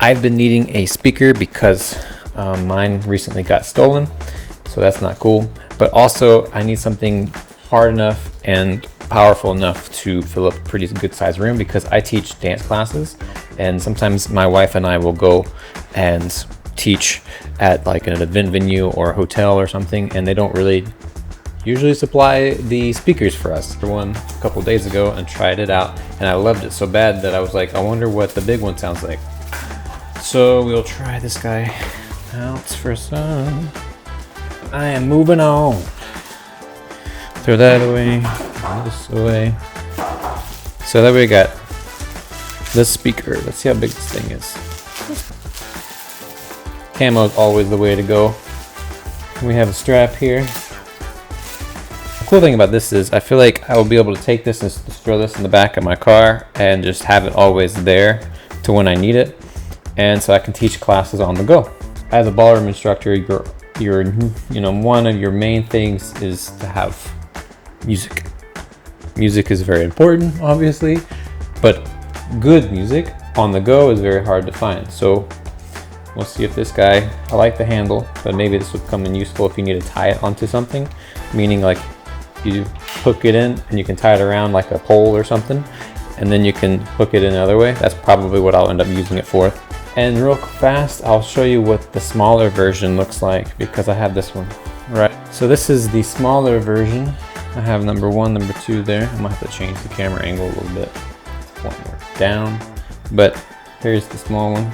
I've been needing a speaker because mine recently got stolen, so that's not cool. But also I need something hard enough and powerful enough to fill up a pretty good sized room, because I teach dance classes, and sometimes my wife and I will go and teach at like an event venue or a hotel or something, and they don't really usually supply the speakers for us. I one a couple days ago and tried it out, and I loved it so bad that I was like, I wonder what the big one sounds like. So we'll try this guy out for some. I am moving on. Throw that away, throw this away. So there we got this speaker. Let's see how big this thing is. Camo is always the way to go. We have a strap here. The cool thing about this is I feel like I will be able to take this and just throw this in the back of my car and just have it always there to when I need it. And so I can teach classes on the go. As a ballroom instructor, one of your main things is to have music. Music is very important, obviously, but good music on the go is very hard to find. So we'll see if this guy, I like the handle, but maybe this would come in useful if you need to tie it onto something, meaning like you hook it in and you can tie it around like a pole or something, and then you can hook it in another way. That's probably what I'll end up using it for. And real fast, I'll show you what the smaller version looks like, because I have this one. Right, so this is the smaller version. I have number 1, number 2 there. I might have to change the camera angle a little bit. One more down, but here's the small one.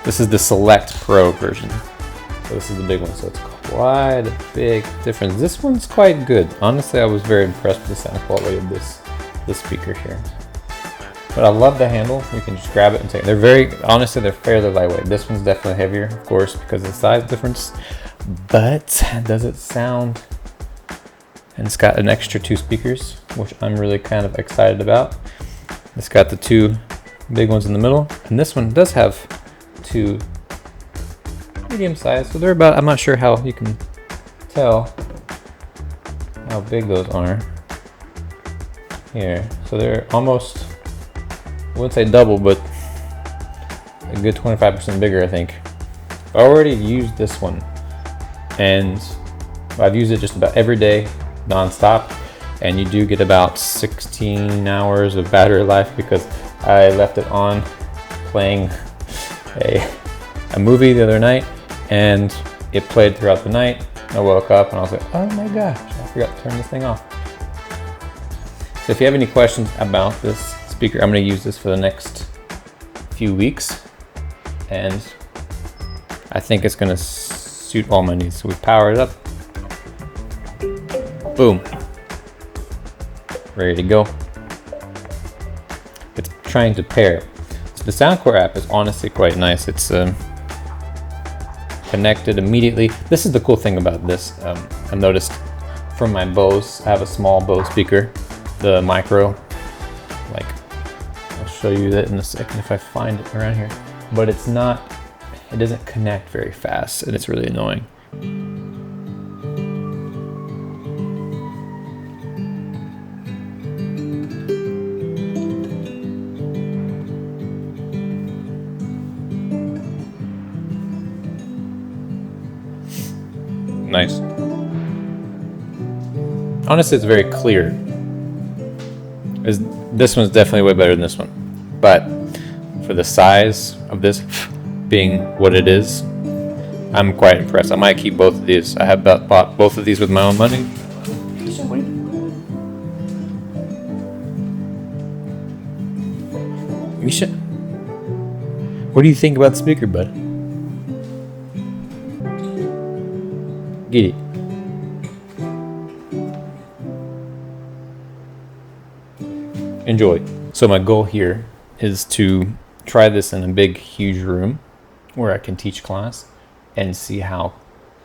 This is the Select Pro version. So this is the big one, so it's quite a big difference. This one's quite good. Honestly, I was very impressed with the sound quality of this speaker here. But I love the handle. You can just grab it and take it. Honestly, they're fairly lightweight. This one's definitely heavier, of course, because of the size difference. But does it sound? And it's got an extra 2 speakers, which I'm really kind of excited about. It's got the 2 big ones in the middle, and this one does have 2 medium size. So they're about, I'm not sure how you can tell how big those are here. So they're almost, I wouldn't say double, but a good 25% bigger, I think. I already used this one, and I've used it just about every day, non-stop, and you do get about 16 hours of battery life, because I left it on playing a movie the other night, and it played throughout the night. I woke up and I was like, oh my gosh, I forgot to turn this thing off. So if you have any questions about this speaker, I'm going to use this for the next few weeks, and I think it's going to suit all my needs. So we power it up. Boom. Ready to go. It's trying to pair. So the Soundcore app is honestly quite nice. It's connected immediately. This is the cool thing about this. I noticed from my Bose, I have a small Bose speaker, the micro. Like, I'll show you that in a second if I find it around here. But it doesn't connect very fast, and it's really annoying. Nice. Honestly, it's very clear. This one's definitely way better than this one. But for the size of this being what it is, I'm quite impressed. I might keep both of these. I have bought both of these with my own money. Misha, what do you think about the speaker, bud? Get it. Enjoy. So my goal here is to try this in a big, huge room where I can teach class and see how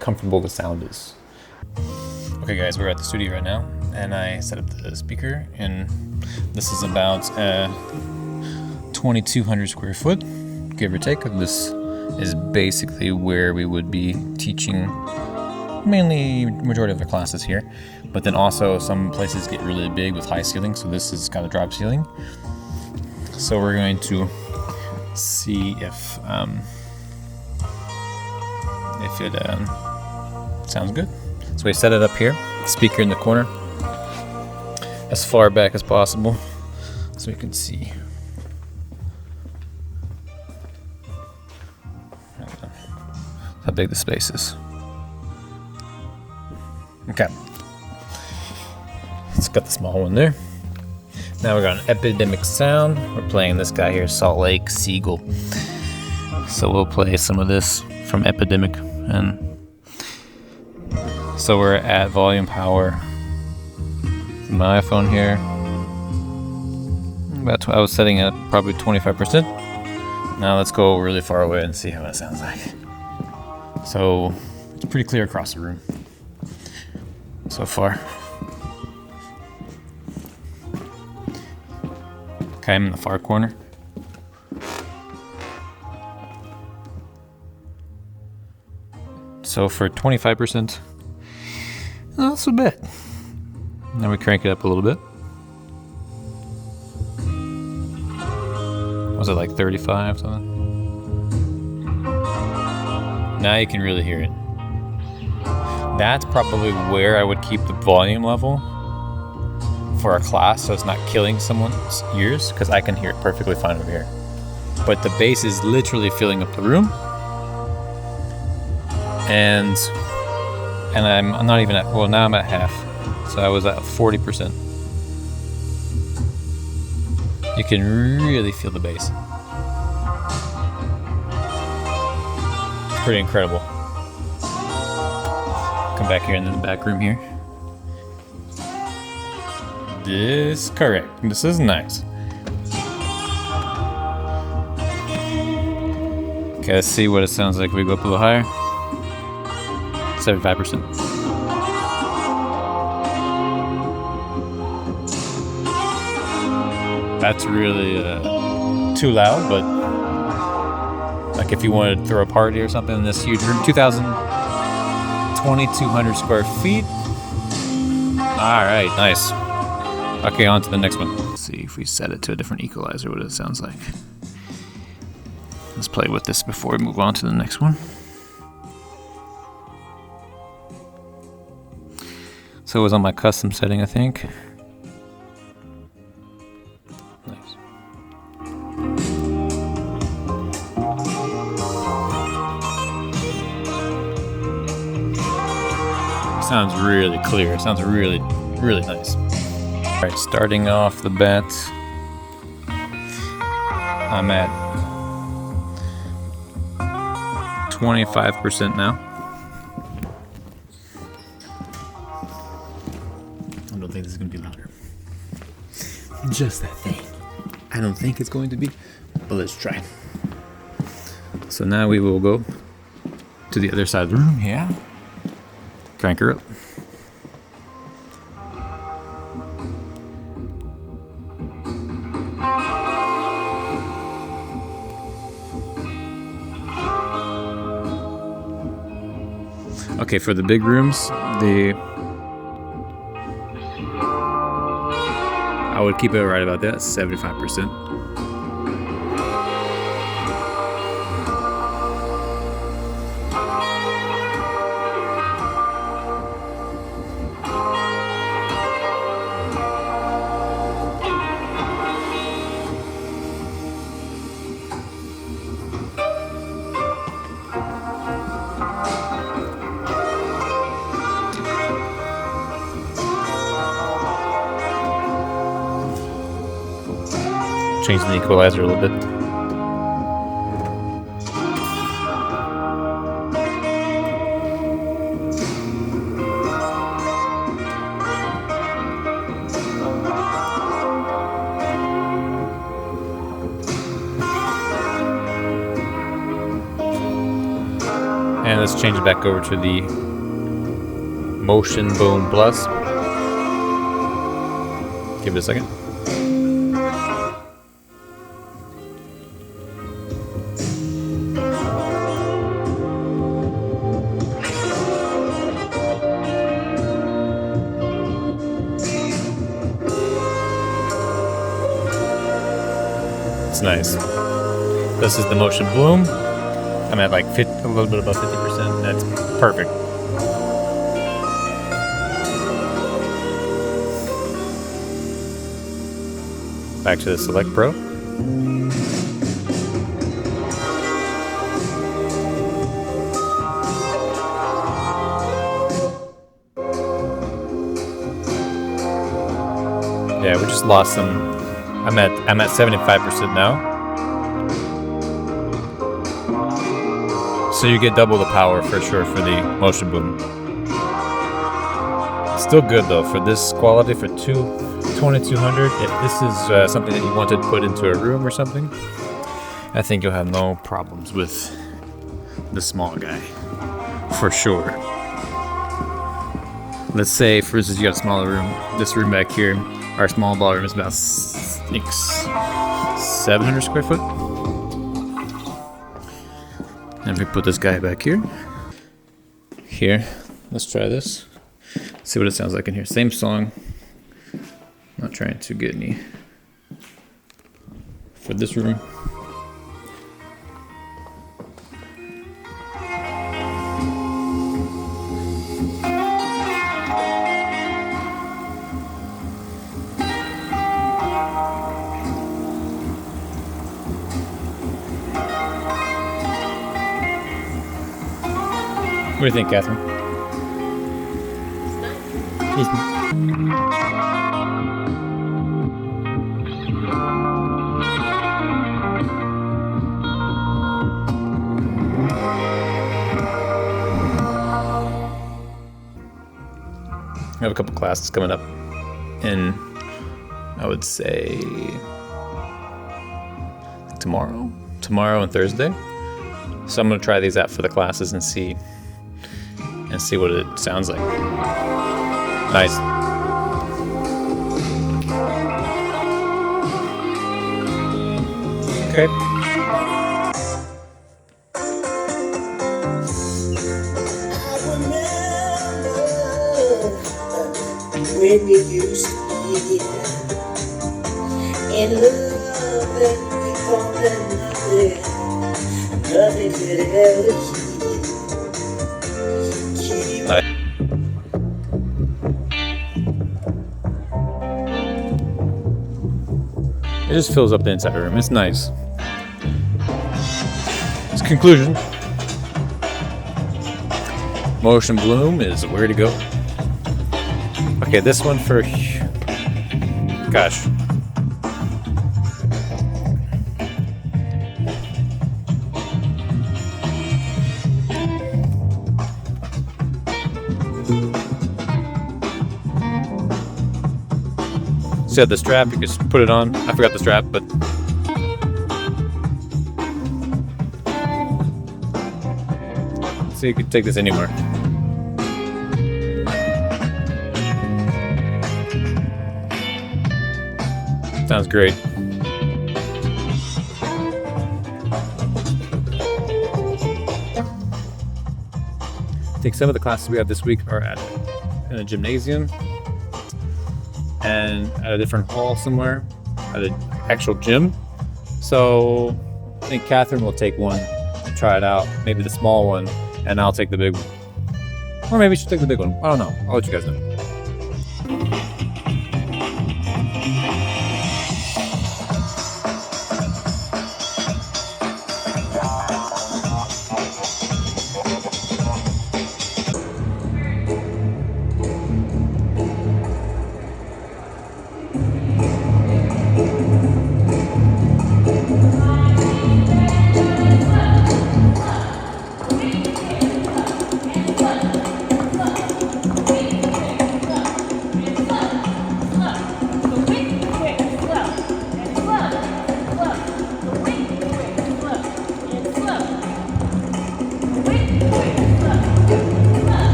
comfortable the sound is. Okay guys, we're at the studio right now, and I set up the speaker, and this is about 2,200 square foot, give or take. This is basically where we would be teaching mainly majority of the classes here, but then also some places get really big with high ceilings, so this is kind of drop ceiling. So we're going to see if it sounds good. So we set it up here, speaker in the corner, as far back as possible, so we can see. How big the space is. Okay. Let's got the small one there. Now we got an Epidemic sound. We're playing this guy here, Salt Lake Seagull. So we'll play some of this from Epidemic. And so we're at volume power. My iPhone here. I was setting it at probably 25%. Now let's go really far away and see how it sounds like. So it's pretty clear across the room so far. Okay, I'm in the far corner. So for 25%, not so bad. Now we crank it up a little bit. Was it like 35 something? Now you can really hear it. That's probably where I would keep the volume level for a class, so it's not killing someone's ears, because I can hear it perfectly fine over here. But the bass is literally filling up the room, and I'm not even at, well, now I'm at half, so I was at 40%. You can really feel the bass. It's pretty incredible. Come back here in the back room here. This is correct. This is nice. Okay, let's see what it sounds like if we go up a little higher. 75%. That's really too loud, but like if you wanted to throw a party or something in this huge room, 2,200 square feet. All right, nice. Okay, on to the next one. Let's see if we set it to a different equalizer, what it sounds like. Let's play with this before we move on to the next one. So it was on my custom setting, I think. Nice. Sounds really clear. It sounds really, really nice. All right, starting off the bat, I'm at 25% now. I don't think this is going to be louder. Just that thing. I don't think it's going to be, but let's try. So now we will go to the other side of the room. Yeah. Crank her up. Okay, for the big rooms, I would keep it right about that, 75%. Change the equalizer a little bit. And let's change it back over to the Motion Boom Plus. Give it a second. It's nice. This is the motion bloom. I'm at like a little bit above 50%. That's perfect. Back to the Select Pro. Yeah, we just lost some. I'm at 75% now. So you get double the power for sure for the motion boom. Still good though for this quality for 2200. If this is something that you want to put into a room or something, I think you'll have no problems with the small guy for sure. Let's say, for instance, you got a smaller room. This room back here, our small ballroom is about 700 square foot. And we put this guy back here. Here, let's try this. See what it sounds like in here. Same song. Not trying to get any for this room. What do you think, Catherine? It's nice. I have a couple classes coming up in, I would say, tomorrow and Thursday. So I'm gonna try these out for the classes and see what it sounds like. Nice. Okay. When we used to be in love and we wanted nothing could ever keep. It just fills up the entire room. It's nice. Its conclusion. Motion bloom is where to go. Okay, this one for, gosh. So you have the strap, you just put it on. I forgot the strap, but. So you could take this anywhere. Sounds great. I think some of the classes we have this week are in a gymnasium and at a different hall somewhere, at an actual gym. So I think Catherine will take one, try it out, maybe the small one, and I'll take the big one. Or maybe she'll take the big one. I don't know. I'll let you guys know.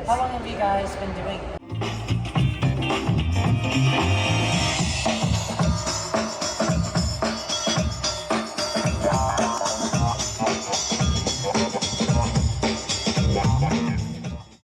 How long have you guys been doing it?